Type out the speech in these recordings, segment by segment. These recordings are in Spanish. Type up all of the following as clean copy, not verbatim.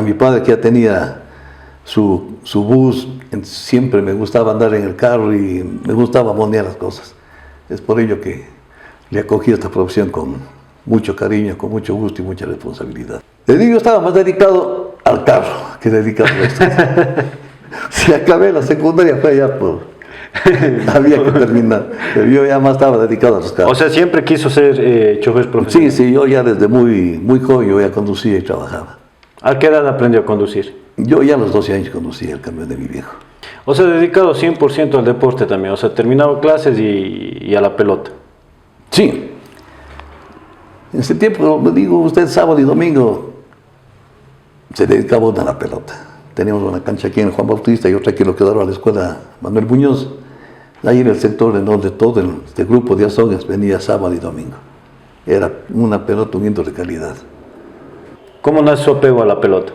mi padre, que ya tenía su bus, siempre me gustaba andar en el carro y me gustaba monear las cosas. Es por ello que le acogí esta profesión con mucho cariño, con mucho gusto y mucha responsabilidad. De niño estaba más dedicado al carro que dedicado a esto. Si acabé la secundaria fue ya por... había que terminar, pero yo ya más estaba dedicado a los carros. O sea, siempre quiso ser chofer profesional. Sí, yo ya desde muy joven yo ya conducía y trabajaba. ¿A qué edad aprendió a conducir? Yo ya a los 12 años conducía el camión de mi viejo. O sea, dedicado 100% al deporte también, o sea, terminaba clases y a la pelota. Sí. En ese tiempo, como digo, usted sábado y domingo se dedicaba uno a la pelota. Teníamos una cancha aquí en Juan Bautista y otra que lo quedaron a la escuela Manuel Muñoz. Ahí en el sector en donde todo este grupo de azogues venía sábado y domingo. Era una pelota un de calidad. ¿Cómo nace su apego a la pelota?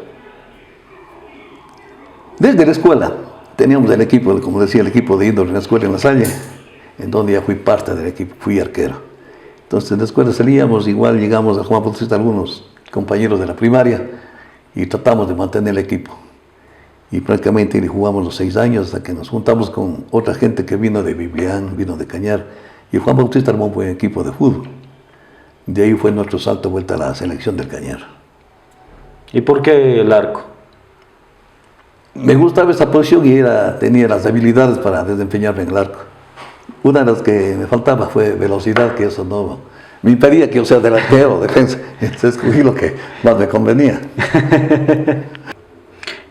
Desde la escuela teníamos el equipo, como decía, el equipo de índole en la escuela en La Salle, en donde ya fui parte del equipo, fui arquero. Entonces en la escuela salíamos, igual llegamos a Juan Bautista algunos compañeros de la primaria y tratamos de mantener el equipo. Y prácticamente jugamos los 6 años hasta que nos juntamos con otra gente que vino de Biblián, vino de Cañar, y Juan Bautista armó un buen equipo de fútbol. De ahí fue nuestro salto vuelta a la selección del Cañar. ¿Y por qué el arco? Me gustaba esa posición y tenía las habilidades para desempeñarme en el arco. Una de las que me faltaba fue velocidad, que eso no me impedía que yo sea delantero o defensa. Entonces escogí lo que más me convenía.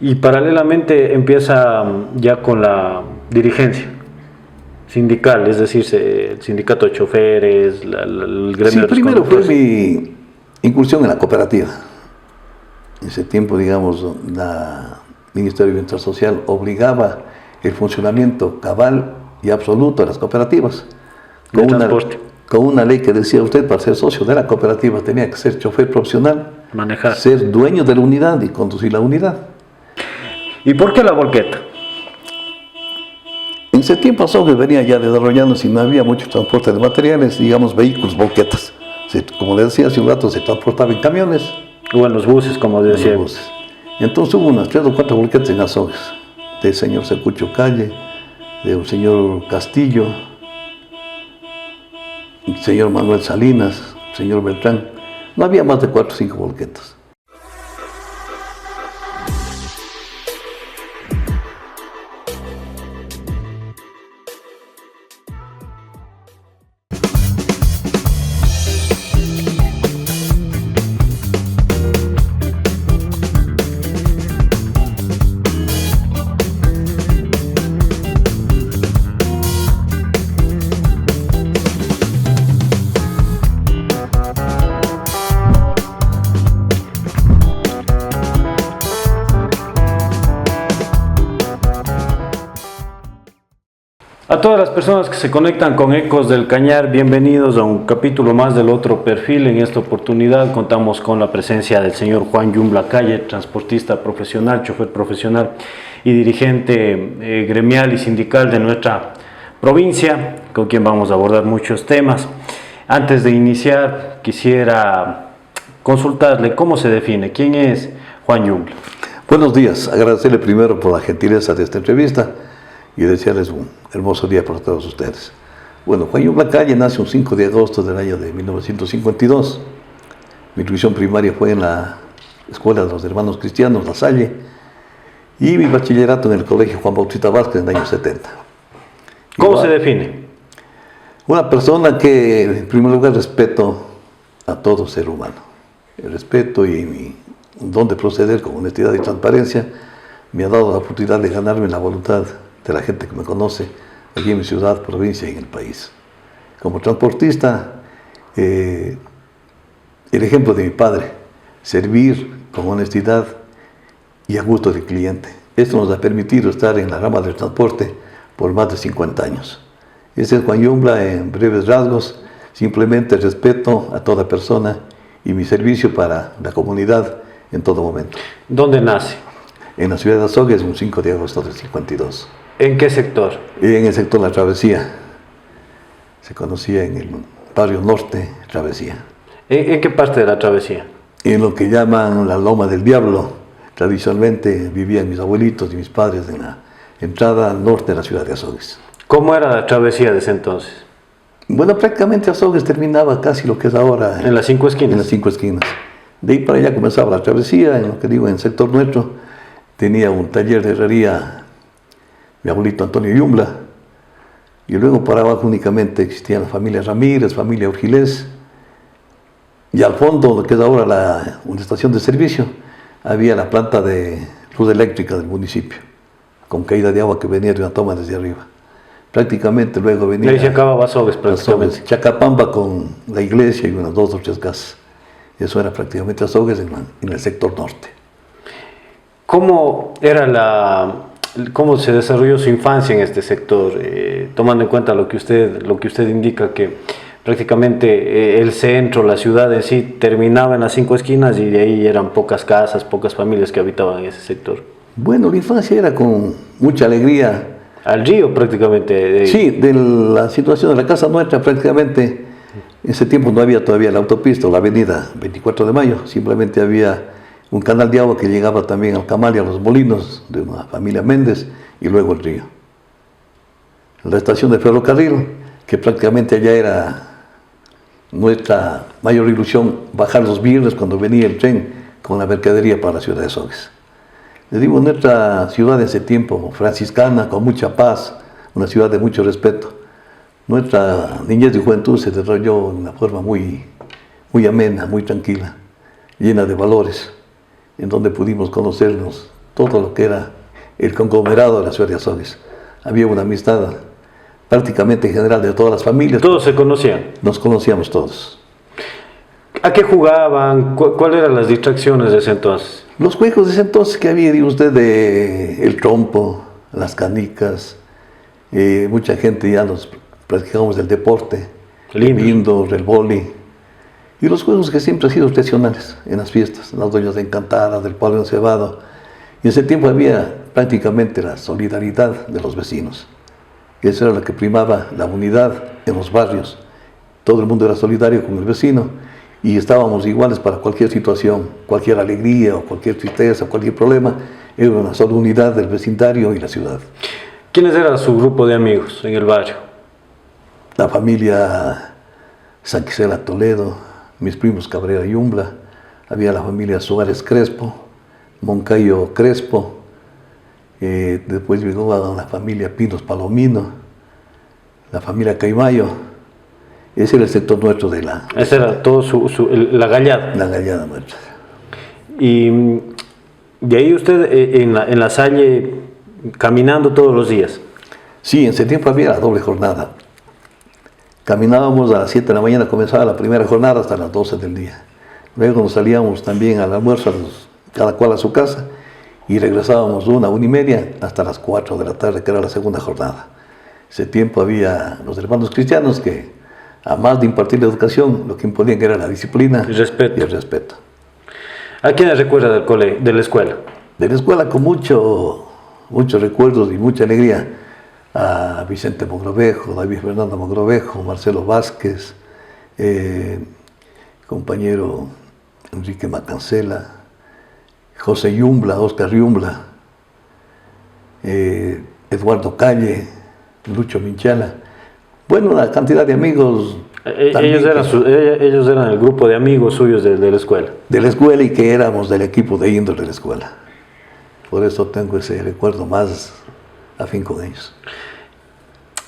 Y paralelamente empieza ya con la dirigencia sindical, es decir, el sindicato de choferes, el gremio Sí, de los primero fue conductores. mi incursión en la cooperativa. En ese tiempo, digamos, el Ministerio de Bienestar Social obligaba el funcionamiento cabal y absoluto de las cooperativas. Con una ley que decía usted, para ser socio de la cooperativa tenía que ser chofer profesional, Manejar. ser dueño de la unidad y conducir la unidad. ¿Y por qué la volqueta? En ese tiempo Azogues venía ya desarrollándose y no había mucho transporte de materiales, digamos vehículos, volquetas. Como le decía hace un rato, se transportaba en camiones. O en los buses, como decía. Entonces hubo unas 3 o 4 volquetas en Azogues, del señor Secucho Calle, del señor Castillo, el señor Manuel Salinas, el señor Beltrán. No había más de 4 o 5 volquetas. A todas las personas que se conectan con Ecos del Cañar, bienvenidos a un capítulo más del Otro Perfil. En esta oportunidad contamos con la presencia del señor Juan Yumbla Calle, transportista profesional, chofer profesional y dirigente gremial y sindical de nuestra provincia, con quien vamos a abordar muchos temas. Antes de iniciar, quisiera consultarle cómo se define, quién es Juan Yumbla. Buenos días, agradecerle primero por la gentileza de esta entrevista y desearles un hermoso día para todos ustedes. Bueno, Juan Yumbla Calle nace un 5 de agosto del año de 1952. Mi instrucción primaria fue en la Escuela de los Hermanos Cristianos, La Salle, y mi bachillerato en el Colegio Juan Bautista Vázquez en el año 70. ¿Cómo se define? Una persona que, en primer lugar, respeto a todo ser humano. El respeto y mi don de proceder con honestidad y transparencia me ha dado la oportunidad de ganarme la voluntad de la gente que me conoce aquí en mi ciudad, provincia y en el país. Como transportista, el ejemplo de mi padre, servir con honestidad y a gusto del cliente. Esto nos ha permitido estar en la rama del transporte por más de 50 años. Este es Juan Yumbla en breves rasgos, simplemente respeto a toda persona y mi servicio para la comunidad en todo momento. ¿Dónde nace? En la ciudad de Azogues, un 5 de agosto del 52. ¿En qué sector? En el sector La Travesía. Se conocía en el barrio norte, Travesía. ¿En qué parte de la travesía? En lo que llaman la Loma del Diablo, Tradicionalmente vivían mis abuelitos y mis padres en la entrada norte de la ciudad de Azogues. ¿Cómo era la travesía de ese entonces? Bueno, prácticamente Azogues terminaba casi lo que es ahora ¿En las 5 esquinas? En las 5 esquinas. De ahí para allá comenzaba la travesía, en lo que digo, en el sector nuestro. Tenía un taller de herrería mi abuelito Antonio Yumbla, y luego para abajo únicamente existían la familia Ramírez, familia Urgilés, y al fondo, lo que es ahora una estación de servicio, había la planta de luz eléctrica del municipio, con caída de agua que venía de una toma desde arriba. Prácticamente luego venía... Y ahí se acababa Azogues prácticamente. Chacapamba con la iglesia y unas 2 o 3 casas. Eso era prácticamente Azogues en el sector norte. ¿Cómo se desarrolló su infancia en este sector? Tomando en cuenta lo que usted indica, que prácticamente el centro, la ciudad en sí, terminaba en las 5 esquinas y de ahí eran pocas casas, pocas familias que habitaban en ese sector. Bueno, la infancia era con mucha alegría. Al río prácticamente. Sí, de la situación de la casa nuestra prácticamente, en ese tiempo no había todavía la autopista o la avenida 24 de Mayo, simplemente había un canal de agua que llegaba también al Camal y a los molinos de una familia Méndez y luego el río. La estación de ferrocarril, que prácticamente allá era nuestra mayor ilusión, bajar los viernes cuando venía el tren con la mercadería para la ciudad de Azogues. Le digo, nuestra ciudad en ese tiempo, franciscana, con mucha paz, una ciudad de mucho respeto. Nuestra niñez y juventud se desarrolló de una forma muy amena, muy tranquila, llena de valores, en donde pudimos conocernos todo lo que era el conglomerado de la ciudad de Azogues. Había una amistad prácticamente general de todas las familias. ¿Todos se conocían? Nos conocíamos todos. ¿A qué jugaban? ¿Cuáles eran las distracciones de ese entonces? Los juegos de ese entonces que había, digo usted, el trompo, las canicas, mucha gente ya nos practicamos el deporte, el indoor, el vóley, y los juegos que siempre han sido tradicionales en las fiestas, las doñas de encantadas, del palo encebado. Y en ese tiempo había prácticamente la solidaridad de los vecinos. Eso era lo que primaba, la unidad en los barrios. Todo el mundo era solidario con el vecino y estábamos iguales para cualquier situación, cualquier alegría o cualquier tristeza, cualquier problema. Era una sola unidad del vecindario y la ciudad. ¿Quiénes era su grupo de amigos en el barrio? La familia Sanquisela Toledo, mis primos Cabrera y Yumbla, había la familia Suárez Crespo, Moncayo Crespo, después llegó a la familia Pinos Palomino, la familia Caimayo. Ese era el sector nuestro de la... Ese era todo la gallada. La gallada nuestra. Y de ahí usted en la Salle caminando todos los días. Sí, en ese tiempo había la doble jornada. Caminábamos a las 7 de la mañana, comenzaba la primera jornada hasta las 12 del día. Luego nos salíamos también al almuerzo, cada cual a su casa, y regresábamos 1:30 hasta las 4 de la tarde, que era la segunda jornada. Ese tiempo había los hermanos cristianos que, a más de impartir la educación, lo que imponían era la disciplina y el respeto. ¿A quiénes recuerda de la escuela? De la escuela con muchos recuerdos y mucha alegría. A Vicente Mogrovejo, David Fernando Mogrovejo, Marcelo Vázquez, compañero Enrique Macancela, José Yumbla, Oscar Yumbla, Eduardo Calle, Lucho Minchala. Bueno, una cantidad de amigos. Ellos eran el grupo de amigos suyos de la escuela. De la escuela, y que éramos del equipo de indoor de la escuela. Por eso tengo ese recuerdo más afín con ellos.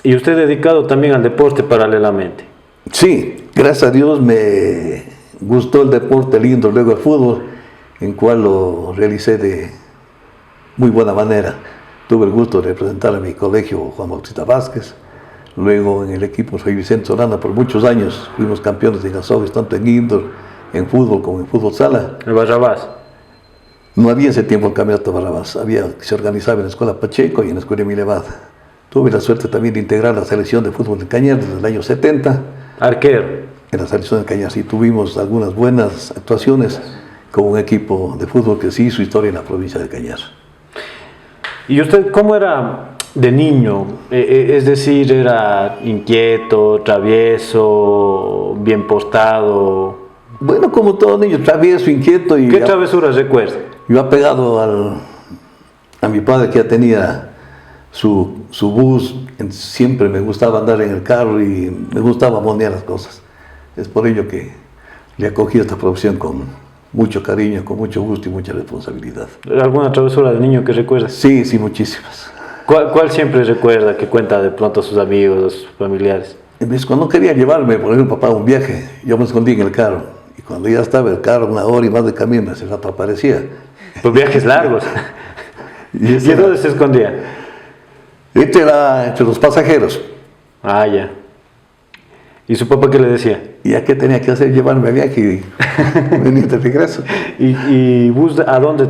¿Y usted dedicado también al deporte paralelamente? Sí, gracias a Dios me gustó el deporte, el indoor, luego el fútbol, en cual lo realicé de muy buena manera. Tuve el gusto de representar a mi colegio Juan Bautista Vázquez. Luego en el equipo soy Vicente Solana por muchos años. Fuimos campeones de Azogues, tanto en indoor, en fútbol como en fútbol sala. ¿El Barrabás? No había ese tiempo el campeonato Barrabás. Se organizaba en la Escuela Pacheco y en la Escuela Emilevada. Tuve la suerte también de integrar la selección de fútbol de Cañar desde el año 70. Arquero. En la selección de Cañar sí tuvimos algunas buenas actuaciones con un equipo de fútbol que sí hizo historia en la provincia de Cañar. ¿Y usted cómo era de niño? Es decir, ¿era inquieto, travieso, bien portado? Bueno, como todo niño, travieso, inquieto. ¿Qué travesuras recuerda? Iba pegado a mi padre, que ya tenía su bus. Siempre me gustaba andar en el carro y me gustaba monear las cosas. Es por ello que le acogí esta profesión con mucho cariño, con mucho gusto y mucha responsabilidad. ¿Alguna travesura de niño que recuerdas? Sí, sí, muchísimas. ¿Cuál siempre recuerda que cuenta de pronto a sus amigos, a sus familiares? Cuando quería llevarme, por ejemplo, papá, a un viaje, yo me escondí en el carro. Y cuando ya estaba el carro, 1 hora y más de camino, ese rato aparecía. Pues viajes largos. ¿Y en dónde se escondía? Entre los pasajeros. Ah, ya. ¿Y su papá qué le decía? ¿Y a qué tenía que hacer? Llevarme a viaje y venir de regreso. ¿Y bus, a dónde,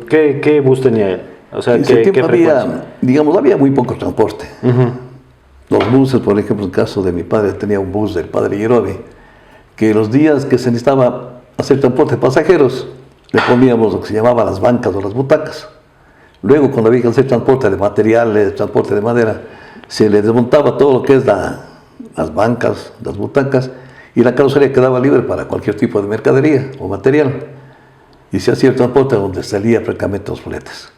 qué bus tenía él? O sea, en ese tiempo frecuencia? había muy poco transporte. Los buses, por ejemplo, en el caso de mi padre, tenía un bus del padre Yerobi, que los días que se necesitaba hacer transporte de pasajeros, le poníamos lo que se llamaba las bancas o las butacas. Luego, cuando había que hacer transporte de materiales, transporte de madera, se le desmontaba todo lo que es las bancas, las butacas, y la carrocería quedaba libre para cualquier tipo de mercadería o material. Y se hacía el transporte donde salía francamente los fletes.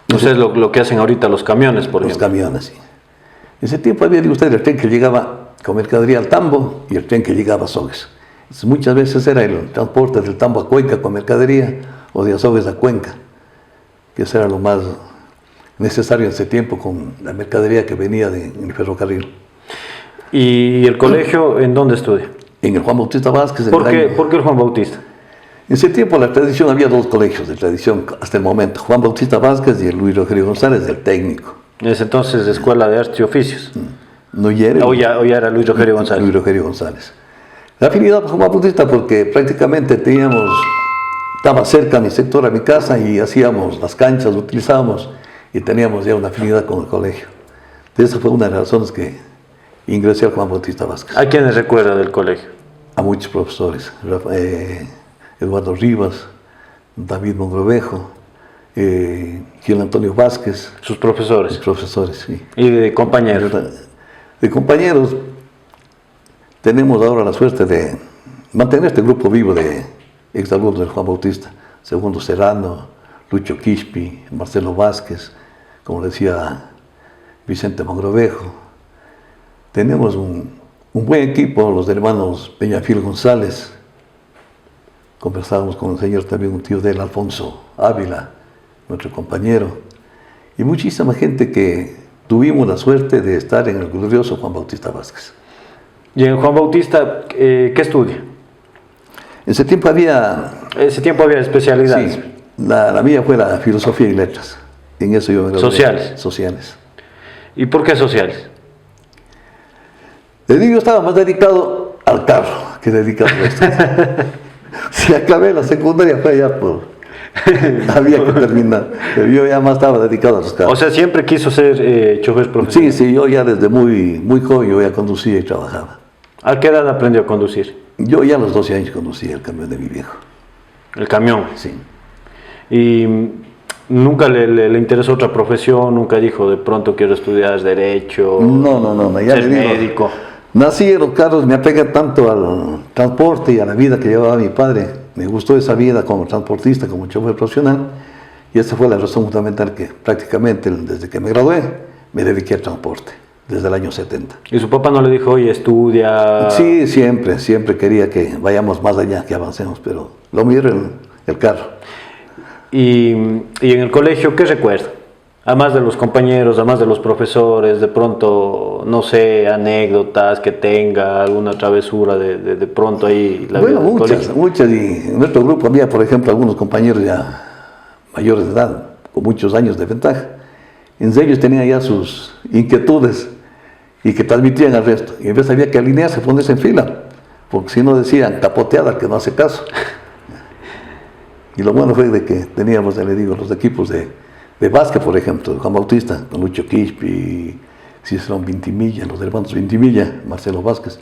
Entonces, lo que hacen ahorita los camiones, por ejemplo. Los camiones, sí. En ese tiempo había, digo usted, el tren que llegaba con mercadería al Tambo y el tren que llegaba a Azogues. Entonces, muchas veces era el transporte del Tambo a Cuenca con mercadería o de Azogues a Cuenca, que eso era lo más necesario en ese tiempo con la mercadería que venía en el ferrocarril. ¿Y el colegio en dónde estudia? En el Juan Bautista Vázquez. ¿Por qué el Juan Bautista? En ese tiempo la tradición, había 2 colegios de tradición hasta el momento, Juan Bautista Vázquez y el Luis Rogelio González, del técnico. Es entonces Escuela de Artes y Oficios. No, ya era, o ya era Luis Rogelio González. Luis Rogelio González. La afinidad con Juan Bautista porque prácticamente estaba cerca mi sector, a mi casa, y hacíamos las canchas, utilizábamos y teníamos ya una afinidad con el colegio. Esa fue una de las razones que ingresé al Juan Bautista Vázquez. ¿A quiénes recuerda del colegio? A muchos profesores. Eduardo Rivas, David Mongrovejo, Gil Antonio Vázquez. Sus profesores. Los profesores, sí. ¿Y de compañeros? De compañeros, tenemos ahora la suerte de mantener este grupo vivo de exalumnos del Juan Bautista. Segundo Serrano, Lucho Quispi, Marcelo Vázquez, como decía Vicente Mongrovejo. Tenemos un buen equipo, los hermanos Peñafil González. Conversábamos con el señor, también un tío de él, Alfonso Ávila, nuestro compañero, y muchísima gente que tuvimos la suerte de estar en el glorioso Juan Bautista Vázquez. ¿Y en Juan Bautista qué estudia? En ese tiempo había especialidades. Sí, la mía fue la filosofía y letras. En eso yo me gradué. ¿Sociales? Sociales. ¿Y por qué sociales? Le digo, yo estaba más dedicado al carro que dedicado a esto. Si acabé la secundaria fue ya había que terminar, pero yo ya más estaba dedicado a los carros. O sea, siempre quiso ser chofer profesional. Sí, yo ya desde muy joven yo ya conducía y trabajaba. ¿A qué edad aprendió a conducir? Yo ya a los 12 años conducía el camión de mi viejo. ¿El camión? Sí. ¿Y nunca le interesó otra profesión? ¿Nunca dijo de pronto quiero estudiar Derecho? No, ya ser médico. Nací en los carros, me apegué tanto al transporte y a la vida que llevaba mi padre. Me gustó esa vida como transportista, como chofer profesional, y esa fue la razón fundamental que prácticamente desde que me gradué me dediqué al transporte, desde el año 70. ¿Y su papá no le dijo, oye, estudia? Sí, siempre quería que vayamos más allá, que avancemos, pero lo mío era el carro. ¿Y en el colegio qué recuerda? Además de los compañeros, además de los profesores, de pronto, no sé, anécdotas que tenga, alguna travesura de pronto ahí. Bueno, muchas, y en nuestro grupo había, por ejemplo, algunos compañeros ya mayores de edad, con muchos años de ventaja. En ellos tenían ya sus inquietudes y que transmitían al resto. Y en vez había que alinearse, ponerse en fila, porque si no decían capoteada, que no hace caso. Y lo bueno fue de que teníamos, ya le digo, los equipos de básquet, por ejemplo, de Juan Bautista, con Lucho Quispi, Cicerón Vintimilla, los hermanos Vintimilla, Marcelo Vázquez,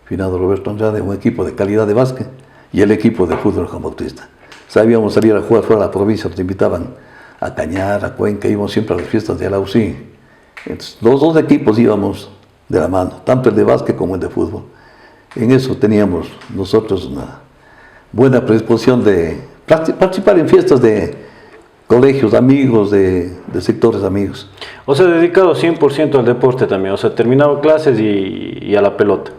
finado Roberto Andrade, un equipo de calidad de básquet, y el equipo de fútbol de Juan Bautista. Sabíamos salir a jugar fuera de la provincia, nos invitaban a Cañar, a Cuenca, íbamos siempre a las fiestas de Alausí. Entonces, los 2 equipos íbamos de la mano, tanto el de básquet como el de fútbol. En eso teníamos nosotros una buena predisposición de participar en fiestas de colegios, amigos, de sectores amigos. O sea, dedicado 100% al deporte también, o sea, terminaba clases y a la pelota.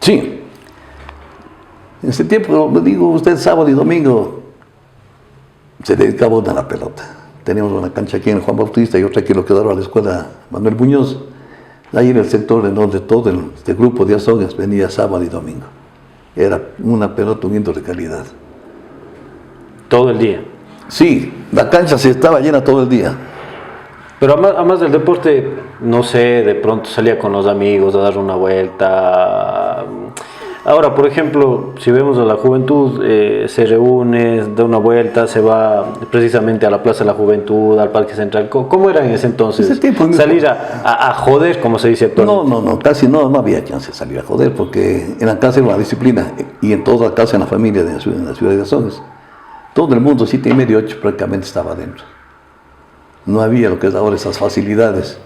Sí. En ese tiempo, como digo, usted sábado y domingo se dedicaba uno a la pelota. Teníamos una cancha aquí en el Juan Bautista y otra aquí en lo que daba a la escuela Manuel Muñoz. Ahí en el sector en donde todo este grupo de azogues venía sábado y domingo. Era una pelota, un indoor de calidad. Todo el día. Sí, la cancha se estaba llena todo el día. Pero además del deporte, no sé, de pronto salía con los amigos a dar una vuelta. Ahora, por ejemplo, si vemos a la juventud, se reúne, da una vuelta, se va precisamente a la Plaza de la Juventud, al Parque Central. ¿Cómo era en ese entonces? Ese tiempo, salir a joder, como se dice actualmente. No, casi no había chance de salir a joder, porque en la casa era una disciplina, y en toda la casa, en la familia, en la ciudad de Azogues, todo el mundo, 7:30, 8, prácticamente estaba adentro. No había lo que es ahora esas facilidades.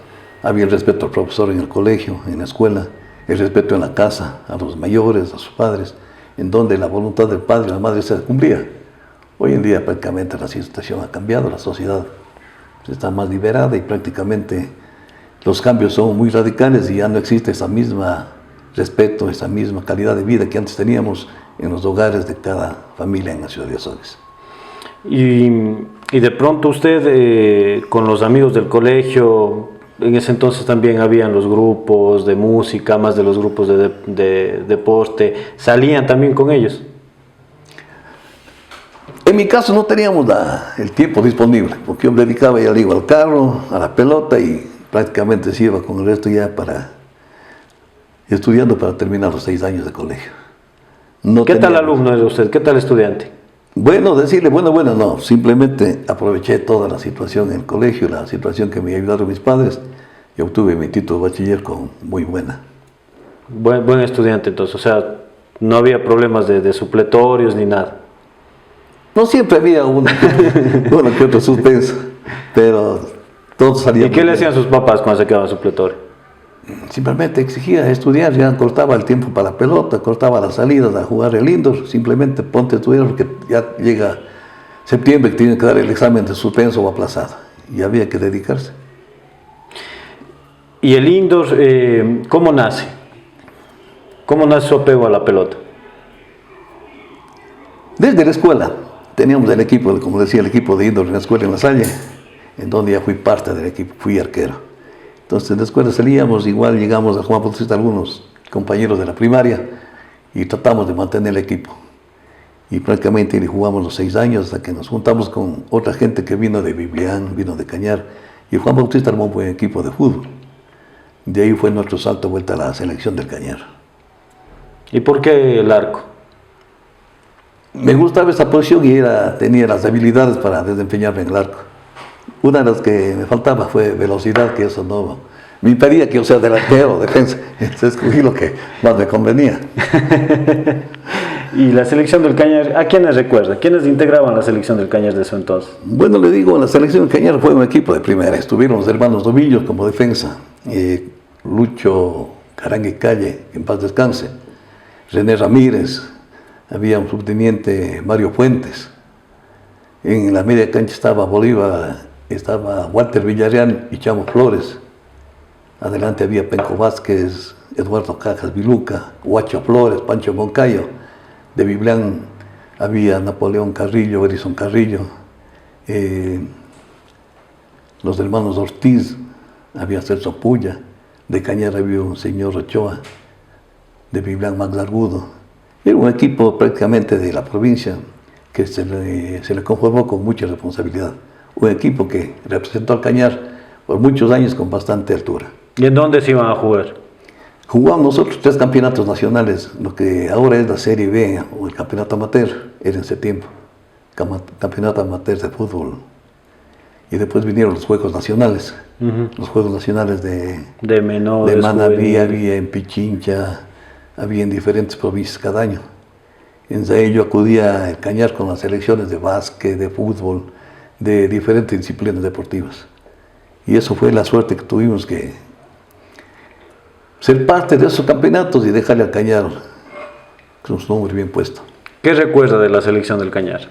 Había el respeto al profesor en el colegio, en la escuela, el respeto en la casa, a los mayores, a sus padres, en donde la voluntad del padre y la madre se cumplía. Hoy en día prácticamente la situación ha cambiado, la sociedad está más liberada y prácticamente los cambios son muy radicales y ya no existe esa misma respeto, esa misma calidad de vida que antes teníamos en los hogares de cada familia en la ciudad de Azogues. Y de pronto usted, con los amigos del colegio, en ese entonces también habían los grupos de música, más de los grupos de deporte, ¿salían también con ellos? En mi caso no teníamos el tiempo disponible, porque yo me dedicaba, ya digo, al carro, a la pelota y prácticamente se iba con el resto ya estudiando para terminar los 6 años de colegio. ¿Qué tal alumno era usted? ¿Qué tal estudiante? Bueno, decirle, bueno, no, simplemente aproveché toda la situación en el colegio, la situación que me ayudaron mis padres y obtuve mi título de bachiller con muy buena. Buen estudiante entonces, o sea, no había problemas de supletorios ni nada. No siempre había uno que otro suspenso, pero todo salía. ¿Y qué le hacían sus papás cuando se quedaba supletorio? Simplemente exigía estudiar, ya cortaba el tiempo para la pelota, cortaba las salidas a jugar el indoor, simplemente ponte a estudiar porque ya llega septiembre que tiene que dar el examen de suspenso o aplazado y había que dedicarse. ¿Y el indoor, cómo nace? ¿Cómo nace su apego a la pelota? Desde la escuela teníamos el equipo, como decía, el equipo de indoor en la escuela en La Salle, en donde ya fui parte del equipo, fui arquero. Entonces, en la escuela salíamos, igual llegamos a Juan Bautista, algunos compañeros de la primaria, y tratamos de mantener el equipo. Y prácticamente jugamos los 6 años hasta que nos juntamos con otra gente que vino de Biblián, vino de Cañar, y Juan Bautista armó un buen equipo de fútbol. De ahí fue nuestro salto vuelta a la selección del Cañar. ¿Y por qué el arco? Me gustaba esa posición y tenía las habilidades para desempeñarme en el arco. Una de las que me faltaba fue velocidad, que eso no me impedía que yo sea delantero o defensa. Entonces escogí lo que más me convenía. ¿Y la selección del Cañar, a quiénes recuerda? ¿Quiénes integraban la selección del Cañar de su entonces? Bueno, le digo, la selección del Cañar fue un equipo de primera. Estuvieron los hermanos Domillos como defensa, Lucho Carangue Calle, que en paz descanse, René Ramírez, había un subteniente Mario Fuentes. En la media cancha estaba Bolívar, estaba Walter Villarreal y Chamo Flores. Adelante había Penco Vázquez, Eduardo Cajas Viluca, Huacho Flores, Pancho Moncayo. De Biblián había Napoleón Carrillo, Edison Carrillo. Los hermanos Ortiz, había Celso Puya. De Cañar había un señor Ochoa. De Biblián Max Argudo. Era un equipo prácticamente de la provincia que se le conformó con mucha responsabilidad. Un equipo que representó al Cañar por muchos años con bastante altura. ¿Y en dónde se iban a jugar? Jugamos nosotros 3 campeonatos nacionales, lo que ahora es la Serie B o el campeonato amateur, era en ese tiempo, campeonato amateur de fútbol. Y después vinieron los Juegos Nacionales, los Juegos Nacionales de menores, de Manabí, juveniles. había en Pichincha, había en diferentes provincias cada año. En ello acudía el Cañar con las selecciones de básquet, de fútbol, de diferentes disciplinas deportivas. Y eso fue la suerte que tuvimos, que ser parte de esos campeonatos y dejarle al Cañar con su nombre bien puesto. ¿Qué recuerda de la selección del Cañar?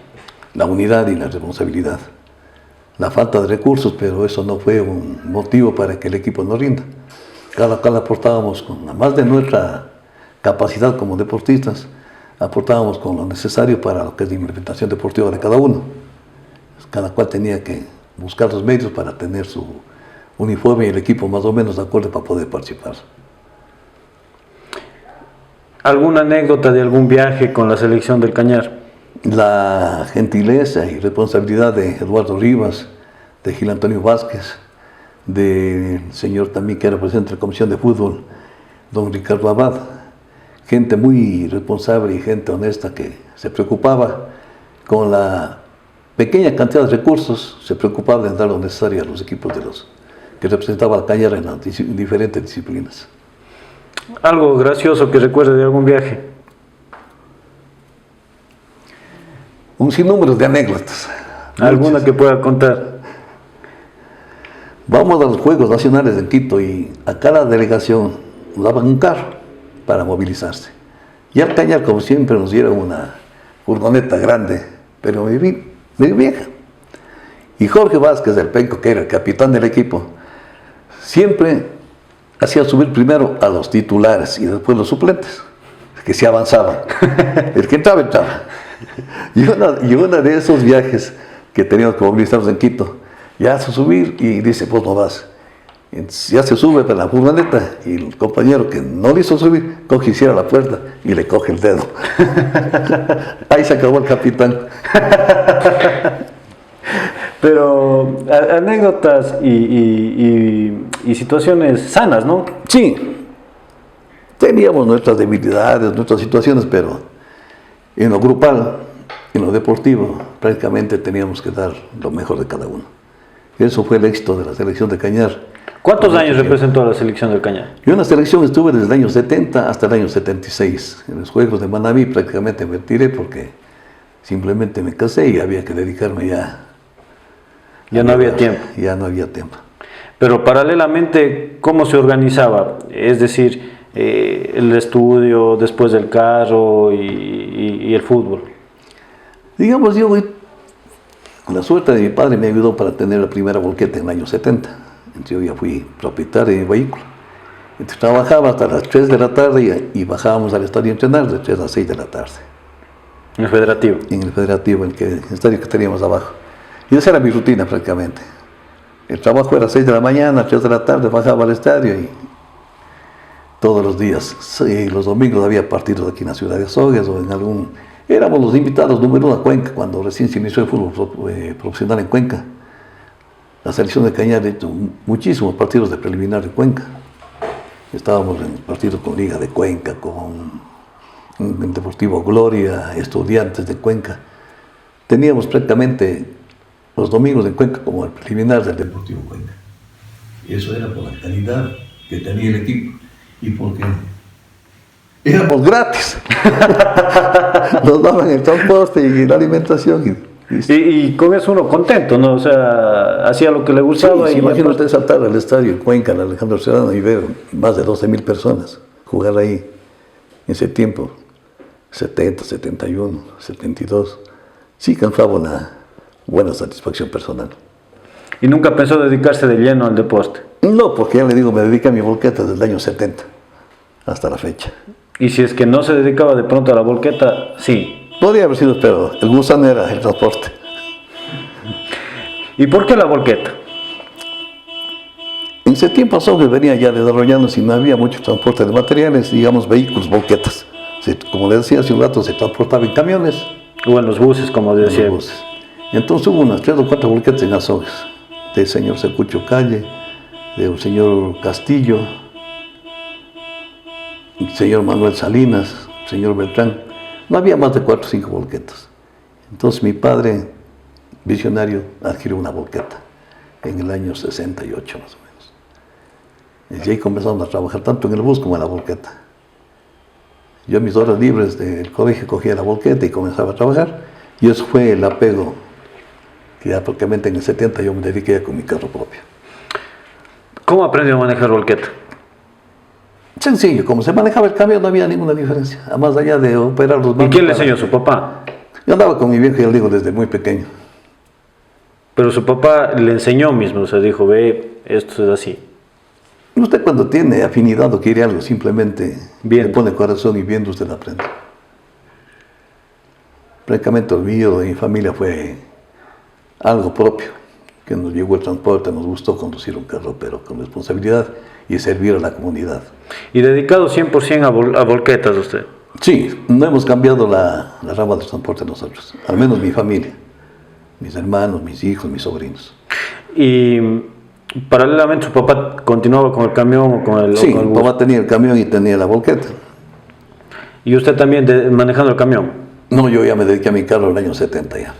la unidad y la responsabilidad. La falta de recursos, pero eso no fue un motivo para que el equipo no rinda. Cada cual aportábamos, además de nuestra capacidad como deportistas, aportábamos con lo necesario para lo que es la implementación deportiva de cada uno. Cada cual tenía que buscar los medios para tener su uniforme y el equipo más o menos de acuerdo para poder participar. ¿Alguna anécdota de algún viaje con la selección del Cañar? La gentileza y responsabilidad de Eduardo Rivas, de Gil Antonio Vázquez, del señor también que era presidente de la Comisión de Fútbol, don Ricardo Abad, gente muy responsable y gente honesta que se preocupaba con la pequeña cantidad de recursos, se preocupaba de dar lo necesario a los equipos de los que representaba al Cañar en las diferentes disciplinas. ¿Algo gracioso que recuerde de algún viaje? Un sinnúmero de anécdotas. ¿Alguna que pueda contar? Vamos a los Juegos Nacionales en Quito y a cada delegación nos daban un carro para movilizarse. Y al Cañar, como siempre, nos dieron una furgoneta grande, pero medio vieja. Y Jorge Vázquez del Penco, que era el capitán del equipo, siempre hacía subir primero a los titulares y después los suplentes, que se avanzaban. El que entraba, entraba. Y uno de esos viajes que teníamos que movilizarnos en Quito, ya hace subir y dice, pues no vas. Entonces, ya se sube para la furgoneta y el compañero que no le hizo subir, coge y cierra la puerta y le coge el dedo. Ahí se acabó el capitán. Pero anécdotas y situaciones sanas, ¿no? Sí, teníamos nuestras debilidades, nuestras situaciones, pero en lo grupal, en lo deportivo, prácticamente teníamos que dar lo mejor de cada uno. Eso fue el éxito de la selección de Cañar. ¿Cuántos años representó a la selección del Cañar? Yo en la selección estuve desde el año 70 hasta el año 76. En los Juegos de Manabí prácticamente me retiré porque simplemente me casé y había que dedicarme ya. Ya no había tiempo. Ya no había tiempo. Pero paralelamente, ¿cómo se organizaba? Es decir, el estudio después del carro y el fútbol. Digamos, yo con la suerte de mi padre me ayudó para tener la primera volqueta en el año 70. Entonces yo ya fui propietario de mi vehículo. Entonces trabajaba hasta las 3 de la tarde y bajábamos al estadio a entrenar de 3 a 6 de la tarde. ¿En el federativo? En el federativo, en el estadio que teníamos abajo. Y esa era mi rutina prácticamente. El trabajo era 6 de la mañana, 3 de la tarde, bajaba al estadio y todos los días. Sí, los domingos había partidos aquí en la ciudad de Azogues o en algún... Éramos los invitados número 1 a Cuenca, cuando recién se inició el fútbol profesional en Cuenca. La selección de Cañar hizo muchísimos partidos de preliminar de Cuenca. Estábamos en partidos con Liga de Cuenca, con Deportivo Gloria, Estudiantes de Cuenca. Teníamos prácticamente los domingos en Cuenca como el preliminar del Deportivo Cuenca. Y eso era por la calidad que tenía el equipo y porque éramos gratis. Nos daban el transporte y la alimentación. Y con eso uno contento, ¿no? O sea, hacía lo que le gustaba. Sí, y imagínate saltar al estadio en Cuenca, en Alejandro Serrano, y ver más de 12,000 personas jugar ahí en ese tiempo, 70, 71, 72. Sí causaba una buena satisfacción personal. ¿Y nunca pensó dedicarse de lleno al deporte? No, porque ya le digo, me dediqué a mi volqueta desde el año 70 hasta la fecha. Y si es que no se dedicaba de pronto a la volqueta, sí. Podría haber sido, pero el gusano era el transporte. ¿Y por qué la volqueta? En ese tiempo Azogues venía ya desarrollándose y no había mucho transporte de materiales, digamos vehículos, volquetas. Como le decía hace un rato, se transportaba en camiones. O en los buses, como decía. Entonces hubo unas 3 o 4 volquetas en Azogues, del señor Secucho Calle, del señor Castillo, el señor Manuel Salinas, el señor Beltrán. No había más de 4 o 5 volquetas. Entonces mi padre, visionario, adquirió una volqueta en el año 68 más o menos. Y ahí comenzamos a trabajar tanto en el bus como en la volqueta. Yo en mis horas libres del colegio cogía la volqueta y comenzaba a trabajar. Y eso fue el apego que ya prácticamente en el 70 yo me dediqué ya con mi carro propio. ¿Cómo aprendió a manejar volqueta? Sencillo, como se manejaba el camión no había ninguna diferencia, más allá de operar los ¿Y quién le enseñó? ¿Su papá? Yo andaba con mi viejo, ya le digo, desde muy pequeño. Pero su papá le enseñó mismo, o sea, dijo, ve, esto es así. Usted cuando tiene afinidad o quiere algo, simplemente le pone corazón y viendo usted aprende. Prácticamente el mío de mi familia fue algo propio, que nos llegó el transporte, nos gustó conducir un carro, pero con responsabilidad y servir a la comunidad. ¿Y dedicado 100% a volquetas usted? Sí, no hemos cambiado la rama del transporte nosotros, al menos mi familia, mis hermanos, mis hijos, mis sobrinos. Y paralelamente su papá continuaba con el camión o con el, sí, o con el mi bus. papá tenía el camión y tenía la volqueta. ¿Y usted también manejando el camión? No, yo ya me dediqué a mi carro en el año 70 ya.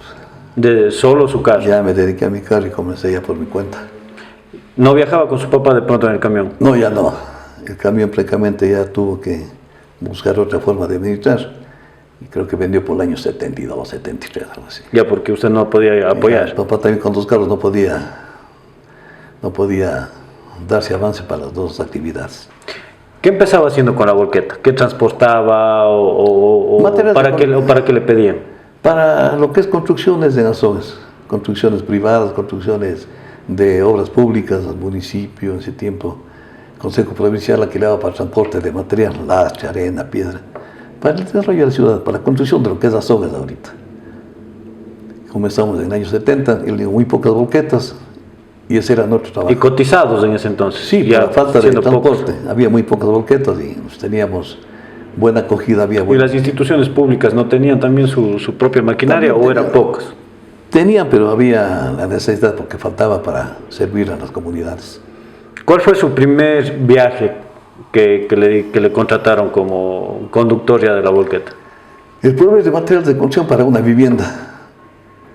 ¿De solo su carro? Ya me dediqué a mi carro y comencé ya por mi cuenta. ¿No viajaba con su papá de pronto en el camión? No, ya no. El camión prácticamente ya tuvo que buscar otra forma de administrar. Y creo que vendió por el año 72, 73, algo así. Ya, porque usted no podía apoyar. Mi papá también con dos carros no podía darse avance para las dos actividades. ¿Qué empezaba haciendo con la volqueta? ¿Qué transportaba o para qué le pedían? Para lo que es construcciones en Azogues, construcciones privadas, construcciones de obras públicas, al municipio en ese tiempo, Consejo Provincial alquilaba para transporte de material, lastre, arena, piedra, para el desarrollo de la ciudad, para la construcción de lo que es Azogues ahorita. Comenzamos en el año 70, yo digo, muy pocas volquetas, y ese era nuestro trabajo. ¿Y cotizados en ese entonces? Sí, ya por la falta de transporte, pocos. había muy pocas volquetas y teníamos buena acogida, había ¿Y buena... las instituciones públicas no tenían también su propia maquinaria También o eran pocas? Tenían, pero había la necesidad porque faltaba para servir a las comunidades. ¿Cuál fue su primer viaje que le contrataron como conductor ya de la volqueta? El problema es de materiales de construcción para una vivienda.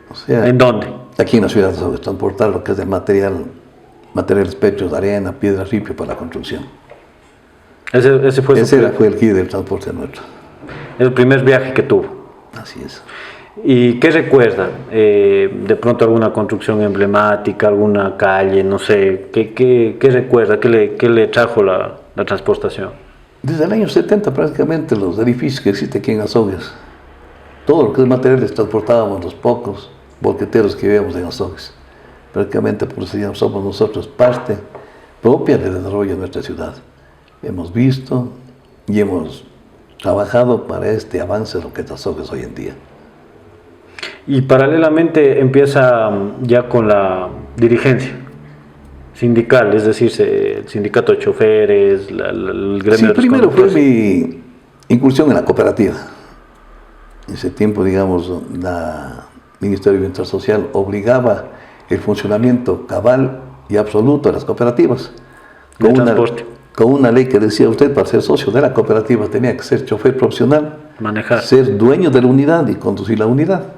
O sea, ¿En dónde? aquí en la ciudad, sobre transportar lo que es de materiales pechos, arena, piedra, ripio para la construcción. Ese fue Fue el guía del transporte nuestro. el primer viaje que tuvo. Así es. ¿Y qué recuerda? De pronto alguna construcción emblemática, alguna calle, no sé, ¿qué recuerda? ¿Qué le trajo la transportación? Desde el año 70 prácticamente los edificios que existen aquí en Azogues, todo lo que es materiales transportábamos los pocos volqueteros que vivíamos en Azogues. Prácticamente por eso ya somos nosotros parte propia del desarrollo de nuestra ciudad. Hemos visto y hemos trabajado para este avance de lo que es Azogues hoy en día. Y paralelamente empieza ya con la dirigencia sindical, es decir, el sindicato de choferes, el gremio de los primero fue conductores. mi incursión en la cooperativa. En ese tiempo, digamos, el Ministerio de Bienestar Social obligaba el funcionamiento cabal y absoluto de las cooperativas. Con una ley que decía usted, para ser socio de la cooperativa tenía que ser chofer profesional, manejar, ser dueño de la unidad y conducir la unidad.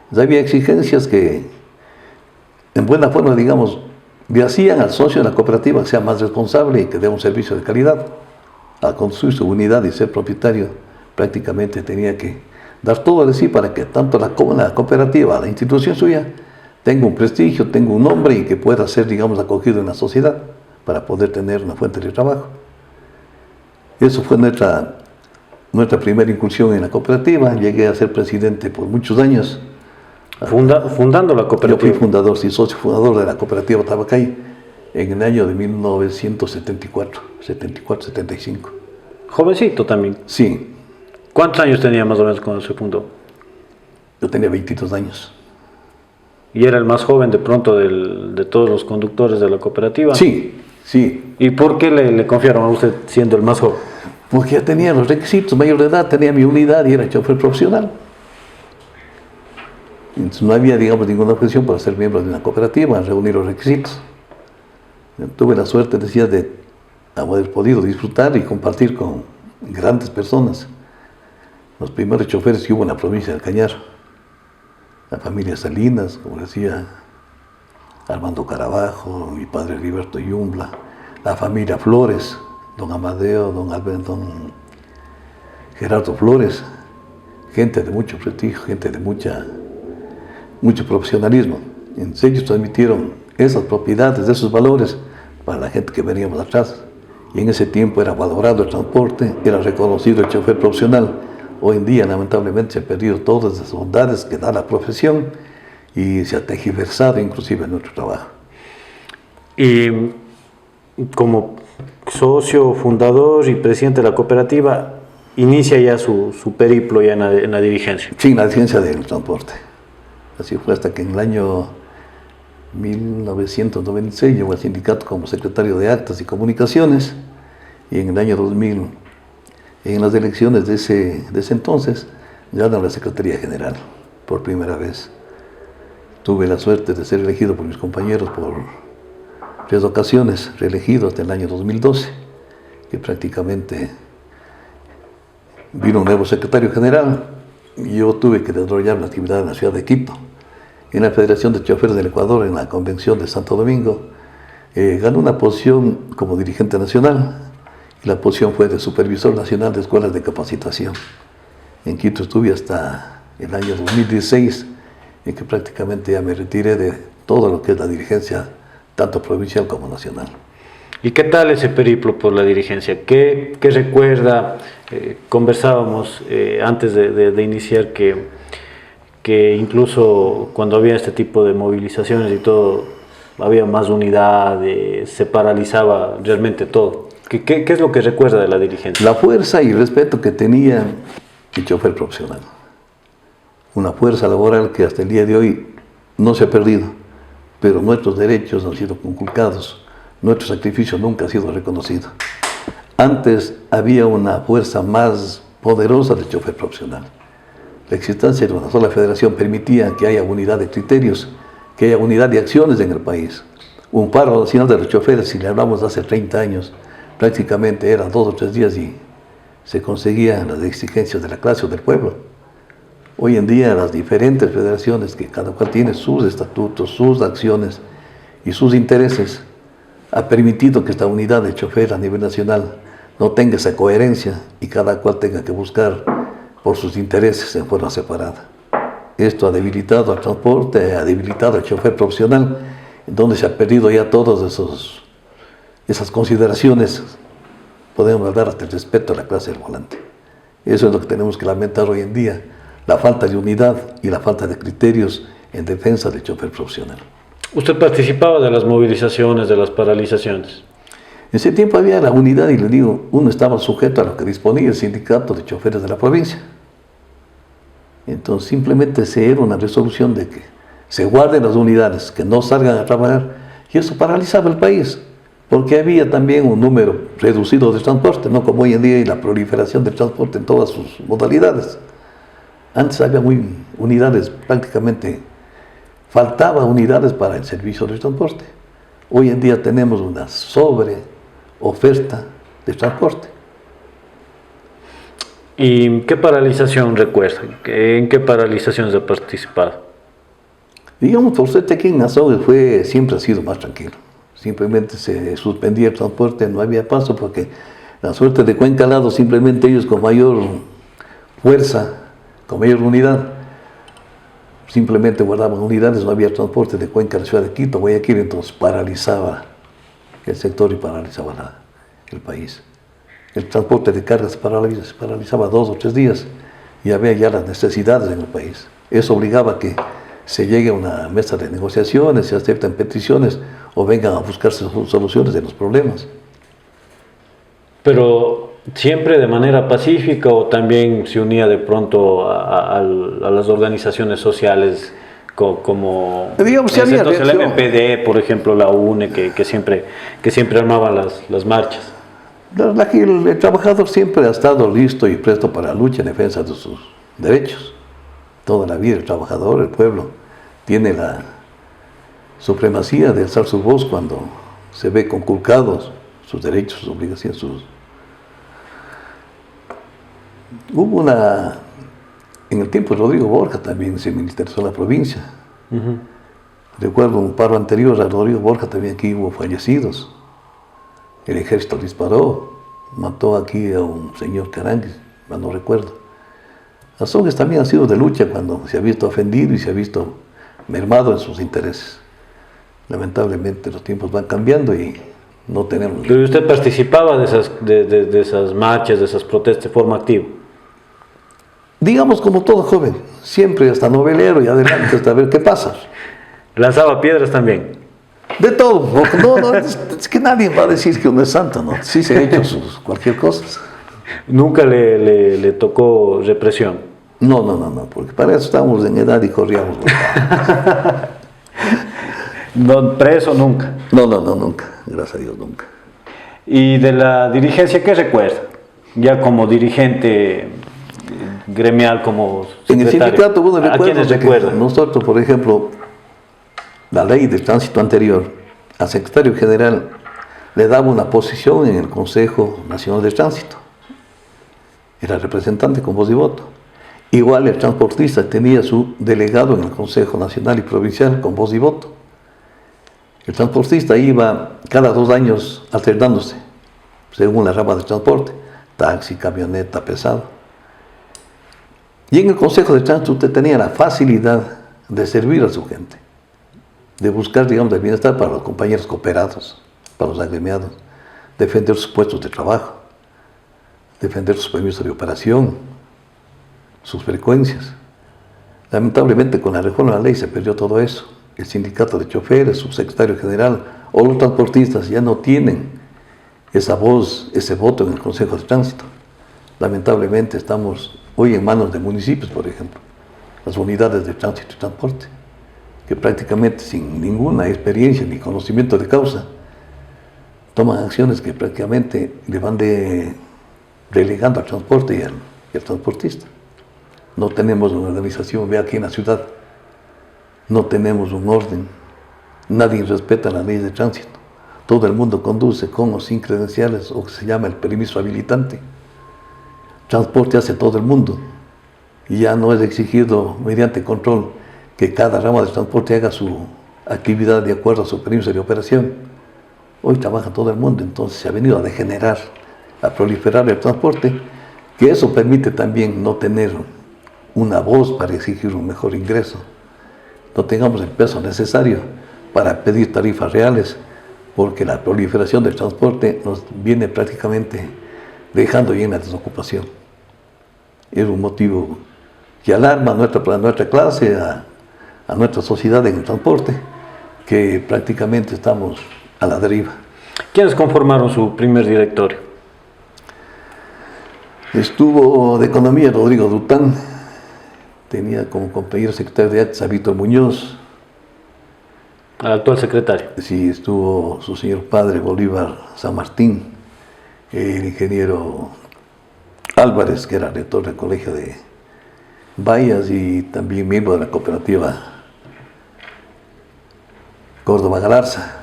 Entonces, había exigencias que, en buena forma, digamos, le hacían al socio de la cooperativa que sea más responsable y que dé un servicio de calidad. Al construir su unidad y ser propietario, prácticamente tenía que dar todo de sí para que tanto la cooperativa, la institución suya, tenga un prestigio, tenga un nombre y que pueda ser, digamos, acogido en la sociedad para poder tener una fuente de trabajo. Eso fue nuestra primera incursión en la cooperativa. Llegué a ser presidente por muchos años. Fundando la cooperativa. Yo fui fundador, sí, socio fundador de la cooperativa Tabacay en el año de 1974, 75. Jovencito también. Sí. ¿Cuántos años tenía más o menos cuando se fundó? Yo tenía 22 años. ¿Y era el más joven de pronto de todos los conductores de la cooperativa? Sí, sí. ¿Y por qué le confiaron a usted siendo el más joven? Porque ya tenía los requisitos, mayor de edad, tenía mi unidad y era chofer profesional. Entonces no había, digamos, ninguna objeción para ser miembro de una cooperativa, reunir los requisitos. Yo tuve la suerte, decía, de haber podido disfrutar y compartir con grandes personas. Los primeros choferes que hubo en la provincia del Cañar. La familia Salinas, como decía Armando Carabajo, mi padre Heriberto Yumbla, la familia Flores, don Amadeo, don Alberto, don Gerardo Flores, gente de mucho prestigio, gente de mucho profesionalismo. Entonces ellos transmitieron esas propiedades, esos valores para la gente que veníamos atrás. Y en ese tiempo era valorado el transporte, era reconocido el chofer profesional. Hoy en día, lamentablemente, se han perdido todas las bondades que da la profesión y se ha tergiversado inclusive nuestro trabajo. Y como socio, fundador y presidente de la cooperativa, inicia ya su periplo ya en la dirigencia. Sí, en la dirigencia del transporte. Así fue hasta que en el año 1996 llegó al sindicato como secretario de Actas y Comunicaciones, y en el año 2000, en las elecciones de ese entonces, gano la Secretaría General por primera vez. Tuve la suerte de ser elegido por mis compañeros por 3 ocasiones, reelegido hasta el año 2012, que prácticamente vino un nuevo secretario general y yo tuve que desarrollar la actividad en la ciudad de Quito. En la Federación de Choferes del Ecuador, en la Convención de Santo Domingo, ganó una posición como dirigente nacional y la posición fue de supervisor nacional de escuelas de capacitación. En Quito estuve hasta el año 2016, en que prácticamente ya me retiré de todo lo que es la dirigencia, tanto provincial como nacional. ¿Y qué tal ese periplo por la dirigencia? ¿Qué recuerda? Conversábamos antes de iniciar que incluso cuando había este tipo de movilizaciones y todo, había más unidad, se paralizaba realmente todo. ¿Qué es lo que recuerda de la dirigencia? La fuerza y el respeto que tenía el chofer profesional. Una fuerza laboral que hasta el día de hoy no se ha perdido, pero nuestros derechos han sido conculcados, nuestro sacrificio nunca ha sido reconocido. Antes había una fuerza más poderosa del chofer profesional. La existencia de una sola federación permitía que haya unidad de criterios, que haya unidad de acciones en el país. Un paro nacional de los choferes, si le hablamos de hace 30 años, prácticamente eran 2 o 3 días y se conseguían las exigencias de la clase o del pueblo. Hoy en día las diferentes federaciones, que cada cual tiene sus estatutos, sus acciones y sus intereses, ha permitido que esta unidad de chofer a nivel nacional no tenga esa coherencia y cada cual tenga que buscar por sus intereses en forma separada. Esto ha debilitado al transporte, ha debilitado al chofer profesional, en donde se ha perdido ya todas esas consideraciones, podemos hablar hasta el respeto a la clase del volante. Eso es lo que tenemos que lamentar hoy en día, la falta de unidad y la falta de criterios en defensa del chofer profesional. ¿Usted participaba de las movilizaciones, de las paralizaciones? En ese tiempo había la unidad y le digo, uno estaba sujeto a lo que disponía el sindicato de choferes de la provincia. Entonces simplemente se era una resolución de que se guarden las unidades, que no salgan a trabajar, y eso paralizaba el país, porque había también un número reducido de transporte, no como hoy en día y la proliferación del transporte en todas sus modalidades. Antes había unidades, prácticamente faltaba unidades para el servicio de transporte. Hoy en día tenemos una sobreoferta de transporte. ¿Y qué paralización recuerda? ¿En qué paralizaciones ha participado? Digamos, por suerte aquí en Azogue siempre ha sido más tranquilo. Simplemente se suspendía el transporte, no había paso, porque la suerte de Cuenca Lado, simplemente ellos con mayor fuerza, con mayor unidad, simplemente guardaban unidades, no había transporte de Cuenca a la ciudad de Quito, Guayaquil, entonces paralizaba el sector y paralizaba el país. El transporte de cargas se paralizaba 2 o 3 días y había ya las necesidades en el país. Eso obligaba a que se llegue a una mesa de negociaciones, se acepten peticiones o vengan a buscarse soluciones de los problemas. Pero siempre de manera pacífica, o también se unía de pronto a las organizaciones sociales como digamos, si había entonces el reacción. MPD, por ejemplo, la UNE, que siempre armaba las marchas. El trabajador siempre ha estado listo y presto para la lucha en defensa de sus derechos. Toda la vida el trabajador, el pueblo, tiene la supremacía de alzar su voz cuando se ve conculcados sus derechos, sus obligaciones. Hubo en el tiempo de Rodrigo Borja también se militarizó la provincia. Recuerdo un paro anterior a Rodrigo Borja también aquí hubo fallecidos. El ejército disparó, mató aquí a un señor Caranguis, no recuerdo. Azogues también ha sido de lucha cuando se ha visto ofendido y se ha visto mermado en sus intereses. Lamentablemente los tiempos van cambiando y no tenemos... ¿Pero usted participaba de esas marchas, de esas protestas de forma activa? digamos como todo joven, siempre hasta novelero y adelante hasta ver qué pasa. ¿Lanzaba piedras también? De todo, no, es que nadie va a decir que uno es santo, ¿no? Sí se ha hecho cualquier cosa. ¿Nunca le tocó represión? No, porque para eso estábamos en edad y corríamos. ¿No, preso nunca? No, nunca, gracias a Dios, nunca. ¿Y de la dirigencia qué recuerda? Ya como dirigente gremial, como secretario. En el sindicato, bueno, ¿A quiénes recuerda? Nosotros, por ejemplo, la ley de tránsito anterior, al secretario general le daba una posición en el Consejo Nacional de Tránsito. Era representante con voz y voto. Igual el transportista tenía su delegado en el Consejo Nacional y Provincial con voz y voto. El transportista iba cada 2 años alternándose, según la rama de transporte, taxi, camioneta, pesado. Y en el Consejo de Tránsito usted tenía la facilidad de servir a su gente, de buscar, digamos, el bienestar para los compañeros cooperados, para los agremiados, defender sus puestos de trabajo, defender sus permisos de operación, sus frecuencias. Lamentablemente con la reforma de la ley se perdió todo eso. El sindicato de choferes, su secretario general o los transportistas ya no tienen esa voz, ese voto en el Consejo de Tránsito. Lamentablemente estamos hoy en manos de municipios, por ejemplo, las unidades de tránsito y transporte, que prácticamente sin ninguna experiencia ni conocimiento de causa toman acciones que prácticamente le van delegando al transporte y al transportista. No tenemos una organización, ve aquí en la ciudad, no tenemos un orden, nadie respeta las leyes de tránsito, todo el mundo conduce con o sin credenciales o que se llama el permiso habilitante. Transporte hace todo el mundo y ya no es exigido mediante control que cada rama de transporte haga su actividad de acuerdo a su permiso de operación. Hoy trabaja todo el mundo, entonces se ha venido a degenerar, a proliferar el transporte, que eso permite también no tener una voz para exigir un mejor ingreso. No tengamos el peso necesario para pedir tarifas reales, porque la proliferación del transporte nos viene prácticamente dejando ya en la desocupación. Es un motivo que alarma a nuestra clase, a nuestra sociedad en el transporte, que prácticamente estamos a la deriva. ¿Quiénes conformaron su primer directorio? Estuvo de Economía Rodrigo Dután, tenía como compañero secretario de Actas a Víctor Muñoz. Al actual secretario. Sí, estuvo su señor padre Bolívar San Martín, el ingeniero Álvarez, que era rector del colegio de Bayas y también miembro de la cooperativa Córdoba Galarza.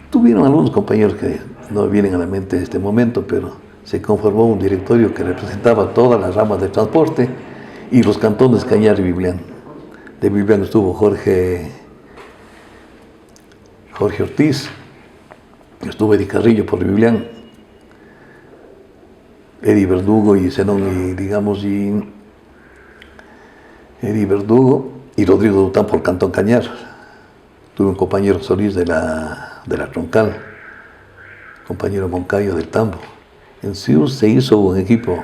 Tuvieron algunos compañeros que no vienen a la mente en este momento, pero se conformó un directorio que representaba todas las ramas del transporte y los cantones Cañar y Biblián. De Biblián estuvo Jorge Ortiz, estuvo Eddie Carrillo por Biblián, Eddie Verdugo y Zenón, Eddie Verdugo y Rodrigo Dután por Cantón Cañar. Tuve un compañero Solís de la Troncal, compañero Moncayo del Tambo. En Sius se hizo un equipo